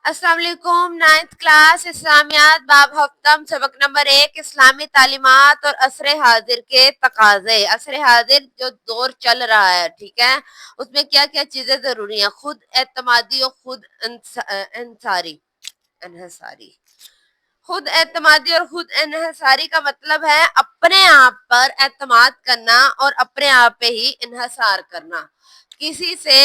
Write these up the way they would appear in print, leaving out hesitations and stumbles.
अस्सलाम वालेकुम। 9th class इस्लामियात बाब हफ्तम सबक नंबर 1 इस्लामी तालीमात और असर हाजिर के तकाजे। असर हाजिर जो दौर चल रहा है, ठीक है, उसमें क्या क्या चीजें जरूरी हैं। खुद एतमादी और खुद इंसारी अनहसारी। खुद एतमादी और खुद इन्हसारी का मतलब है अपने आप पर एतमाद करना और अपने आप पे ही इन्हसार करना। किसी से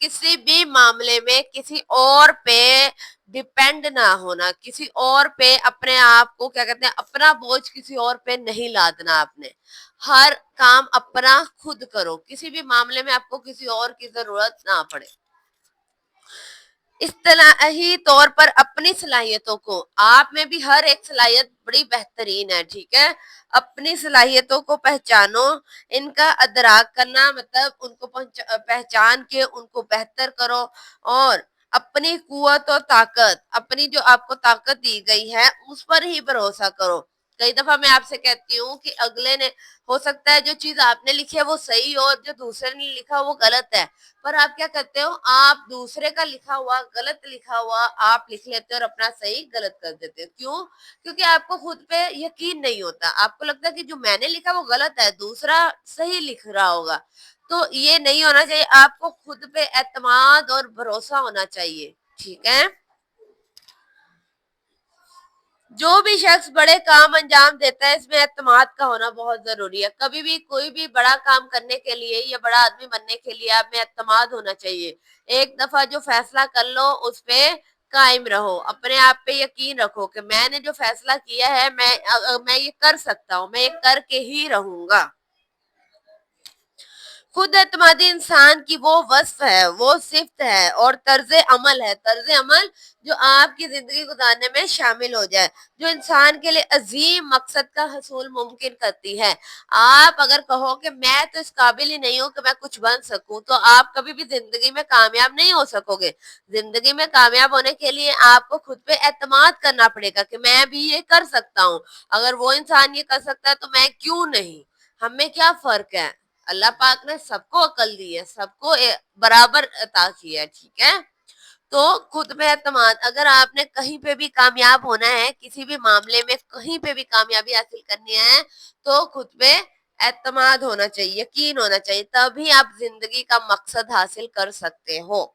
किसी भी मामले में किसी और पे डिपेंड ना होना, किसी और पे अपने आप को क्या कहते हैं, अपना बोझ किसी और पे नहीं लादना। आपने हर काम अपना खुद करो, किसी भी मामले में आपको किसी और की जरूरत ना पड़े। इस्तिलाही तौर पर अपनी सलाहियतों को, आप में भी हर एक सलाहियत बड़ी बेहतरीन है, ठीक है। अपनी सलाहियतों को पहचानो, इनका अदराक करना मतलब उनको पहचान के उनको बेहतर करो और अपनी कुव्वत और ताकत, अपनी जो आपको ताकत दी गई है उस पर ही भरोसा करो। कई दफा मैं आपसे कहती हूँ कि अगले ने, हो सकता है जो चीज आपने लिखी है वो सही हो और जो दूसरे ने लिखा वो गलत है, पर आप क्या करते हो, आप दूसरे का लिखा हुआ गलत लिखा हुआ आप लिख लेते हो और अपना सही गलत कर देते हो। क्यों? क्योंकि आपको खुद पे यकीन नहीं होता, आपको लगता है कि जो मैंने लिखा वो गलत है, दूसरा सही लिख रहा होगा। तो ये नहीं होना चाहिए, आपको खुद पे एतमाद और भरोसा होना चाहिए, ठीक है। जो भी शख्स बड़े काम अंजाम देता है इसमें एतमाद का होना बहुत जरूरी है। कभी भी कोई भी बड़ा काम करने के लिए या बड़ा आदमी बनने के लिए आप में एतमाद होना चाहिए। एक दफा जो फैसला कर लो उस पे कायम रहो, अपने आप पे यकीन रखो कि मैंने जो फैसला किया है मैं ये कर सकता हूँ, मैं ये करके ही रहूंगा। खुद एतमादी इंसान की वो वस्फ है, वो सिफ्त है और तर्ज अमल है, तर्ज अमल जो आपकी जिंदगी गुजारने में शामिल हो जाए, जो इंसान के लिए अजीम मकसद का हसूल मुमकिन करती है। आप अगर कहो कि मैं तो इस काबिल ही नहीं हूं कि मैं कुछ बन सकूं, तो आप कभी भी जिंदगी में कामयाब नहीं हो सकोगे। जिंदगी में कामयाब होने के लिए आपको खुद पे एतमाद करना पड़ेगा कि मैं भी ये कर सकता हूँ। अगर वो इंसान ये कर सकता है तो मैं क्यों नहीं। हमें क्या फर्क है, अल्लाह पाक ने सबको अकल दी है, सबको बराबर अता किया है, ठीक है। तो खुद पे एतमाद, अगर आपने कहीं पे भी कामयाब होना है, किसी भी मामले में कहीं पे भी कामयाबी हासिल करनी है, तो खुद पे एतमाद होना चाहिए, यकीन होना चाहिए, तभी आप जिंदगी का मकसद हासिल कर सकते हो।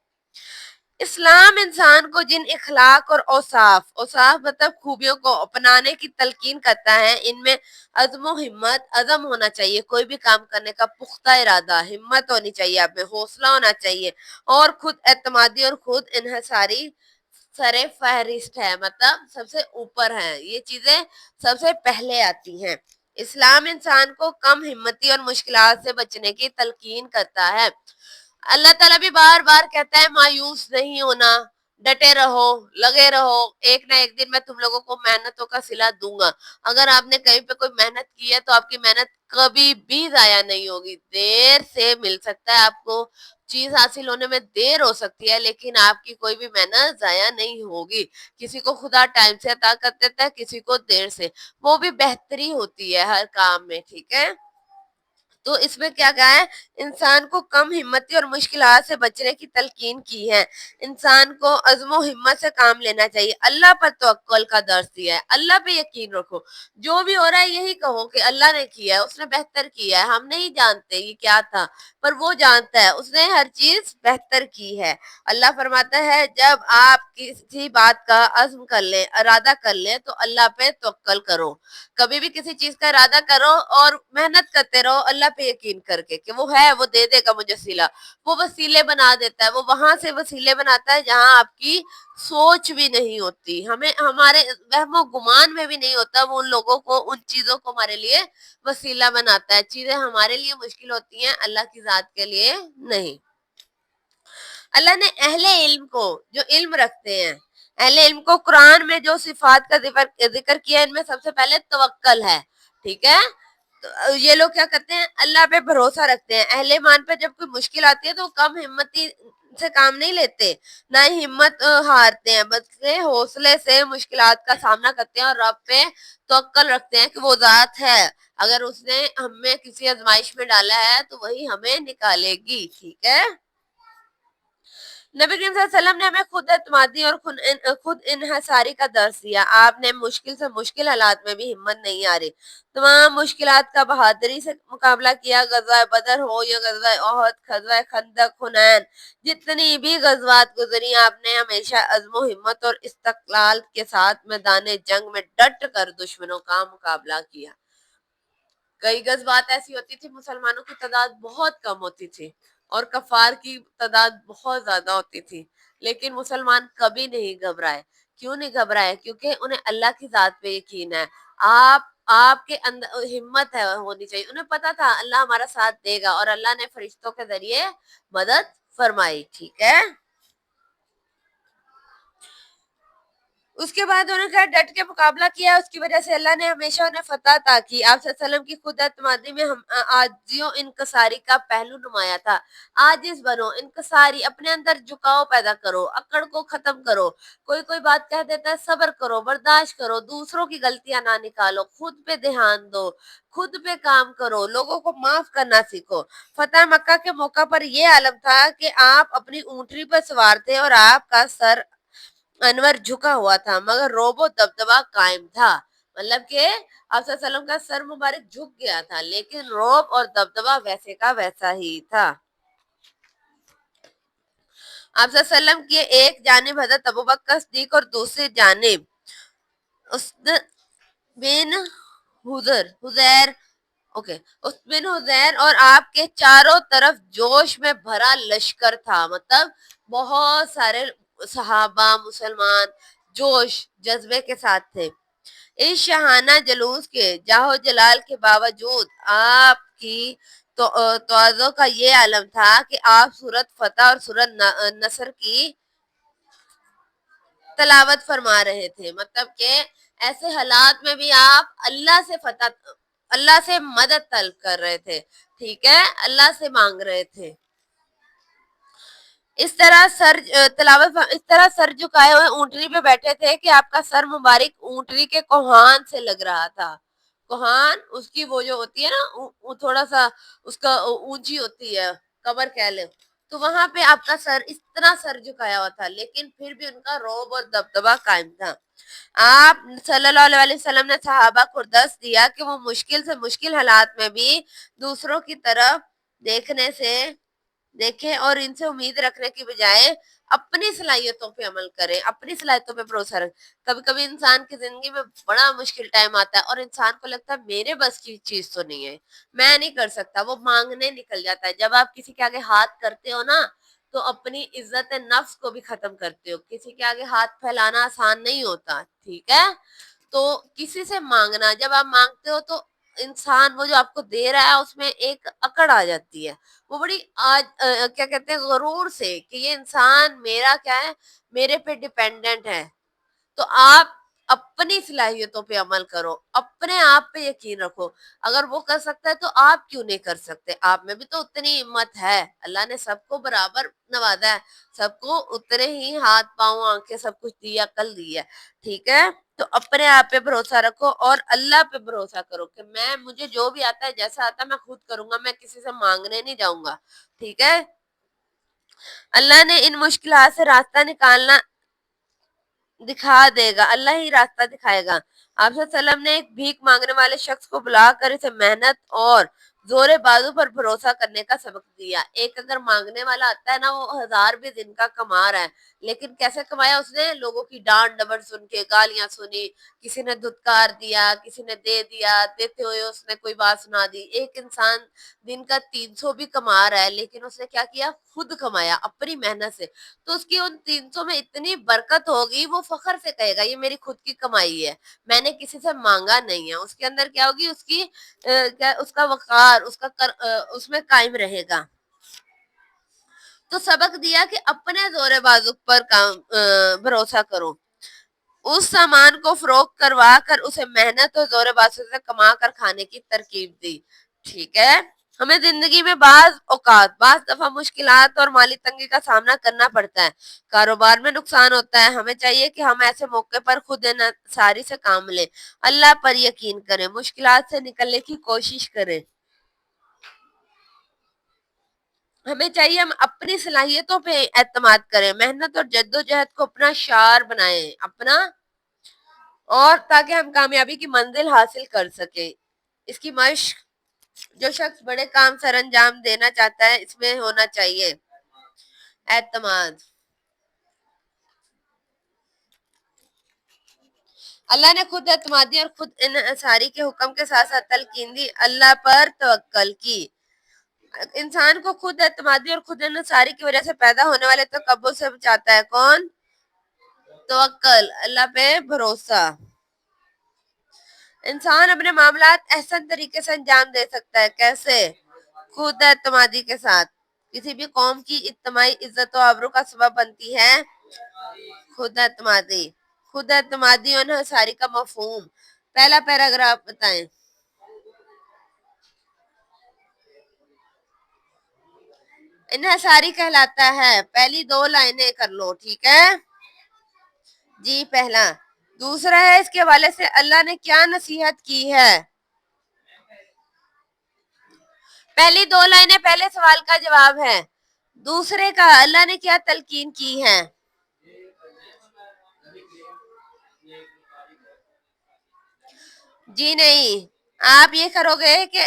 इस्लाम इंसान को जिन इखलाक और औसाफ, औसाफ मतलब खूबियों को अपनाने की तलकीन करता है, इनमें अज़्म हिम्मत, अज़म होना चाहिए, कोई भी काम करने का पुख्ता इरादा, हिम्मत होनी चाहिए, आप में हौसला होना चाहिए और खुद एतमादी और खुद इन्हसारी सरे फहरिस्त है, मतलब सबसे ऊपर है, ये चीजें सबसे पहले आती हैं। इस्लाम इंसान को कम हिम्मती और मुश्किलात से बचने की तलकीन करता है। अल्लाह ताला भी बार बार कहता है मायूस नहीं होना, डटे रहो, लगे रहो, एक ना एक दिन मैं तुम लोगों को मेहनतों का सिला दूंगा। अगर आपने कहीं पे कोई मेहनत की है तो आपकी मेहनत कभी भी जाया नहीं होगी। देर से मिल सकता है आपको, चीज हासिल होने में देर हो सकती है, लेकिन आपकी कोई भी मेहनत जाया नहीं होगी। किसी को खुदा टाइम से अता कर देता है, किसी को देर से, वो भी बेहतरी होती है हर काम में, ठीक है। तो इसमें क्या कहा है, इंसान को कम हिम्मती और मुश्किलात से बचने की तलकीन की है। इंसान को अज़्म हिम्मत से काम लेना चाहिए, अल्लाह पर तवक्कुल का दर्स दिया है, अल्लाह पे यकीन रखो। जो भी हो रहा है यही कहो कि अल्लाह ने किया है, उसने बेहतर किया है, हम नहीं जानते ये क्या था, पर वो जानता है, उसने हर चीज बेहतर की है। अल्लाह फरमाता है जब आप किसी बात का अज़्म कर लें, इरादा कर लें, तो अल्लाह पे तवक्कुल करो। कभी भी किसी चीज का इरादा करो और मेहनत करते रहो अल्लाह पे यकीन करके कि वो है, वो दे देगा मुझे सिला, वो वसीले बना देता है, वो वहां से वसीले बनाता है जहां आपकी सोच भी नहीं होती, हमें हमारे वहमो गुमान में भी नहीं होता, वो उन लोगों को, उन चीजों को हमारे लिए वसीला बनाता है। चीजें हमारे लिए मुश्किल होती हैं, अल्लाह की जात के लिए नहीं। अल्लाह ने अहले इल्म को, जो इल्म रखते हैं, अहले इल्म को कुरान में जो सिफात का जिक्र किया है, इनमें सबसे पहले तवक्कल है, ठीक है। तो ये लोग क्या करते हैं, अल्लाह पे भरोसा रखते हैं। अहले ईमान पे जब कोई मुश्किल आती है तो कम हिम्मती से काम नहीं लेते, ना ही हिम्मत हारते हैं, बल्कि हौसले से मुश्किलात का सामना करते हैं और रब पे तवक्कल रखते हैं कि वो जात है, अगर उसने हमें किसी आजमाइश में डाला है तो वही हमें निकालेगी, ठीक है। नबी करीम सल्लल्लाहु अलैहि वसल्लम ने हमें खुद एतमादी और खुद इन्हसारी का दर्स दिया। आपने मुश्किल से मुश्किल हालात में भी हिम्मत नहीं आ रही, तमाम मुश्किलात का बहादुरी से मुकाबला किया। गज़वा बदर हो या गज़वा ओहद, गज़वा खंदक, हुनैन, जितनी भी गज़वात गुजरी, आपने हमेशा अज़्म हिम्मत और इस्तक़लाल के साथ मैदान जंग में डट कर दुश्मनों का मुकाबला किया। कई गज़वात ऐसी होती थी मुसलमानों की तादाद बहुत कम होती थी और कफार की तादाद बहुत ज्यादा होती थी, लेकिन मुसलमान कभी नहीं घबराए। क्यों नहीं घबराए? क्योंकि उन्हें अल्लाह की जात पे यकीन है। आपके अंदर हिम्मत है होनी चाहिए। उन्हें पता था अल्लाह हमारा साथ देगा और अल्लाह ने फरिश्तों के जरिए मदद फरमाई। ठीक है, उसके बाद उन्होंने क्या डट के मुकाबला किया, उसकी वजह से अल्लाह ने हमेशा उन्हें फतह अता की। आप सल्लल्लाहु अलैहि वसल्लम की खुद एतमादी में हम आजियों इनकसारी का पहलू नुमाया था। आजिज बनो, इनकसारी, अपने अंदर झुकाव पैदा करो, अकड़ को खत्म करो। कोई कोई बात कह देता है, सब्र करो, बर्दाश्त करो, दूसरों की गलतियां ना निकालो, खुद पे ध्यान दो, खुद पे काम करो, लोगों को माफ करना सीखो। फतह मक्का के मौका पर यह आलम था कि आप अपनी ऊंटनी पर सवार थे और आपका सर अनवर झुका हुआ था, मगर रोबो दबदबा कायम था। मतलब कि आप वसल्लम का सर मुबारक झुक गया था, लेकिन रोब और दबदबा वैसे का वैसा ही था। आप वसल्लम की एक जानिब हजरत अबू बकर सिद्दीक और दूसरी जानिब उस्द बिन हुजैर, ओके, उस बिन हुजैर, और आपके चारों तरफ जोश में भरा लश्कर था। मतलब बहुत सारे सहाबा मुसलमान जोश जज्बे के साथ थे। इस शहाना जलूस के जाहो जलाल के बावजूद आपकी तवाज़ो का ये आलम था कि आप सूरत फतह और सूरत नसर की तलावत फरमा रहे थे। मतलब कि ऐसे हालात में भी आप अल्लाह से फतह, अल्लाह से मदद तलब कर रहे थे। ठीक है, अल्लाह से मांग रहे थे। इस तरह सर झुकाए हुए ऊंटनी पे बैठे थे कि आपका सर मुबारक ऊंटनी के कोहान से लग रहा था। कोहान उसकी वो जो होती है ना, थोड़ा सा उसका ऊंची होती है, कमर कह ले, तो वहां पे आपका सर, इतना सर झुकाया हुआ था, लेकिन फिर भी उनका रौब और दबदबा कायम था। आप सल्लल्लाहु अलैहि वसल्लम ने सहाबा को दर्स दिया कि वो मुश्किल से मुश्किल हालात में भी दूसरों की तरफ देखने से देखें और इनसे उम्मीद रखने की बजाय अपनी सलाहियतों पे अमल करें, अपनी सलाहियतों पे भरोसा रखें। कभी कभी इंसान की जिंदगी में बड़ा मुश्किल टाइम आता है और इंसान को लगता है मेरे बस की चीज तो नहीं है, मैं नहीं कर सकता, वो मांगने निकल जाता है। जब आप किसी के आगे हाथ करते हो ना, तो अपनी इज्जत नफ्स को भी खत्म करते हो। किसी के आगे हाथ फैलाना आसान नहीं होता। ठीक है, तो किसी से मांगना, जब आप मांगते हो तो इंसान वो जो आपको दे रहा है उसमें एक अकड़ आ जाती है। वो बड़ी क्या कहते हैं, गरूर से कि ये इंसान मेरा क्या है, मेरे पे डिपेंडेंट है। तो आप अपनी सलाहियतों पे अमल करो, अपने आप पे यकीन रखो। अगर वो कर सकता है तो आप क्यों नहीं कर सकते? आप में भी तो उतनी हिम्मत है। अल्लाह ने सबको बराबर नवाजा है, सबको उतने ही हाथ पांव आंखें सब कुछ दिया, कल दी है। ठीक है, तो अपने आप पे भरोसा रखो और अल्लाह पे भरोसा करो कि मैं, मुझे जो भी आता है, जैसा आता है मैं खुद करूंगा, मैं किसी से मांगने नहीं जाऊंगा। ठीक है, अल्लाह ने इन मुश्किलात से रास्ता निकालना दिखा देगा, अल्लाह ही रास्ता दिखाएगा। आप सल्लम ने एक भीख मांगने वाले शख्स को बुलाकर इसे मेहनत और जोरे बाजू पर भरोसा करने का सबक दिया। एक अगर मांगने वाला आता है ना, वो 1000 भी दिन का कमा रहा है, लेकिन कैसे कमाया उसने? लोगों की डांट डबर सुन के, गालियां सुनी, किसी ने धुतकार दिया, किसी ने दे दिया, देते हुए उसने कोई बात सुना दी। एक इंसान दिन का 300 भी कमा रहा है, लेकिन उसने क्या किया? खुद कमाया अपनी मेहनत से, तो उसकी उन 300 में इतनी बरकत होगी, वो फखर से कहेगा ये मेरी खुद की कमाई है, मैंने किसी से मांगा नहीं है। उसके अंदर क्या होगी? उसकी क्या, उसका वकार, उसमें कायम रहेगा। तो सबक दिया कि अपने जोरे बाजू पर काम भरोसा करो। उस सामान को फरोख्त करवा कर उसे मेहनत और जोरे बाजू से कमा कर खाने की तरकीब दी। ठीक है, हमें जिंदगी में बाज दफा मुश्किलात और माली तंगी का सामना करना पड़ता है, कारोबार में नुकसान होता है। हमें चाहिए कि हम ऐसे मौके पर खुद सारी से काम लें, अल्लाह पर यकीन करें, मुश्किलात से निकलने की कोशिश करें। ہمیں چاہیے ہم اپنی صلاحیتوں پہ اعتماد کریں، محنت اور جدوجہد کو اپنا شعار بنائیں، اپنا، اور تاکہ ہم کامیابی کی منزل حاصل کر سکیں۔ اس کی مشق، جو شخص بڑے کام سر انجام دینا چاہتا ہے اس میں ہونا چاہیے اعتماد۔ اللہ نے خود اعتمادی اور خود انحصاری کے حکم کے ساتھ ساتھ تلقین دی، اللہ پر توکل کی۔ انسان کو خود اعتمادی اور خود انحصاری کی وجہ سے پیدا ہونے والے تکبر سے بچاتا ہے کون؟ توکل، اللہ پہ بھروسہ۔ انسان اپنے معاملات احسن طریقے سے انجام دے سکتا ہے، کیسے؟ خود اعتمادی کے ساتھ۔ کسی بھی قوم کی اجتماعی عزت و آبرو کا سبب بنتی ہے خود اعتمادی۔ خود اعتمادی اور انحصاری کا مفہوم، پہلا پیراگراف بتائیں۔ انحصاری کہلاتا ہے، پہلی دو لائنیں کر لو، ٹھیک ہے جی؟ پہلا۔ دوسرا ہے اس کے حوالے سے اللہ نے کیا نصیحت کی ہے؟ پہلی دو لائنیں پہلے سوال کا جواب ہے، دوسرے کا اللہ نے کیا تلقین کی ہے؟ جی نہیں، آپ یہ کرو گے کہ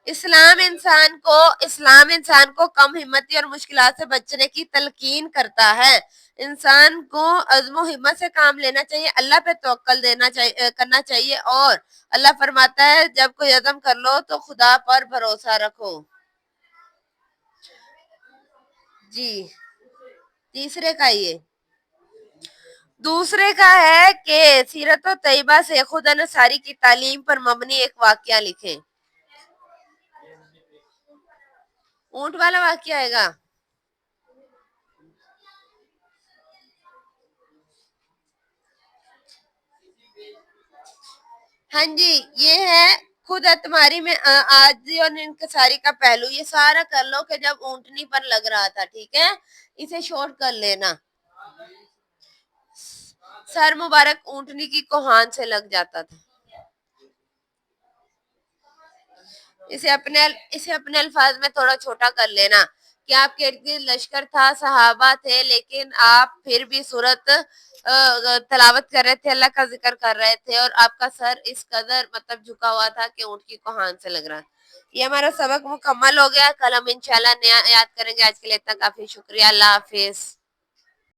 اسلام انسان کو کم ہمتی اور مشکلات سے بچنے کی تلقین کرتا ہے۔ انسان کو عزم و ہمت سے کام لینا چاہیے، اللہ پہ توکل کرنا چاہیے، اور اللہ فرماتا ہے جب کوئی عزم کر لو تو خدا پر بھروسہ رکھو۔ جی، تیسرے کا یہ دوسرے کا ہے کہ سیرت و طیبہ سے خود انحصاری کی تعلیم پر مبنی ایک واقعہ لکھیں۔ اونٹ والا واقعہ آئے گا؟ ہاں جی، یہ ہے خود اعتمادی میں عاجزی اور انکساری کا پہلو۔ یہ سارا کر لو کہ جب اونٹنی پر لگ رہا تھا، ٹھیک ہے، اسے شورٹ کر لینا۔ سر مبارک اونٹنی کی کوہان سے لگ جاتا تھا۔ اسے اپنے الفاظ میں تھوڑا چھوٹا کر لینا کہ آپ کے ارد گرد لشکر تھا، صحابہ تھے، لیکن آپ پھر بھی سورت تلاوت کر رہے تھے، اللہ کا ذکر کر رہے تھے، اور آپ کا سر اس قدر مطلب جھکا ہوا تھا کہ اونٹ کی کوہان سے لگ رہا۔ یہ ہمارا سبق مکمل ہو گیا، کل ہم انشاءاللہ نیا یاد کریں گے۔ آج کے لیے اتنا کافی، شکریہ، اللہ حافظ۔